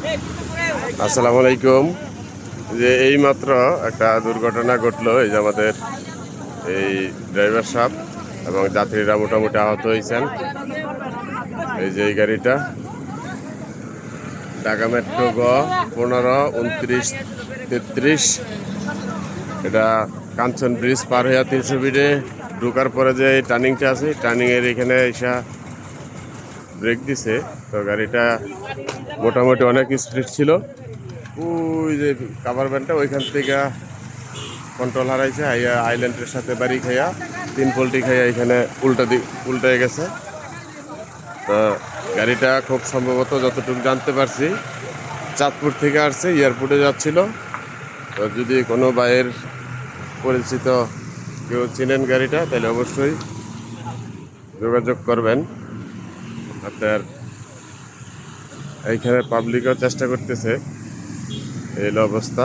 আসসালামু আলাইকুম। যে এইমাত্র একটা দুর্ঘটনা ঘটলো, এই যে আমাদের এই ড্রাইভার সাহেব এবং যাত্রীরা মোটামুটি আহত হয়েছেন। এই যে এই গাড়িটা ঢাকা মেট্রো গ 15 29 33, এটা কাঞ্চন ব্রিজ পার হইয়া 300 ফিটে ঢোকার পরে যে টার্নিংটা আছে, টার্নিংয়ের এখানে এসা ব্রেক দিছে। তো গাড়িটা মোটামুটি অনেক স্পিড ছিল। ওই যে কাভার ভ্যানটা ওইখান থেকে কন্ট্রোল হারাইছে, হাইয়া আইল্যান্ডের সাথে বাড়ি খাইয়া 3 পোল্টি খাইয়া এখানে উল্টে গেছে। তো গাড়িটা খুব সম্ভবত যতটুকু জানতে পারছি চাঁদপুর থেকে আসছে, এয়ারপোর্টে যাচ্ছিল। তো যদি কোনো ভাইয়ের পরিচিত কেউ চিনেন গাড়িটা, তাহলে অবশ্যই যোগাযোগ করবেন। আপনার এইখানে পাবলিকও চেষ্টা করতেছে, এই হলো অবস্থা।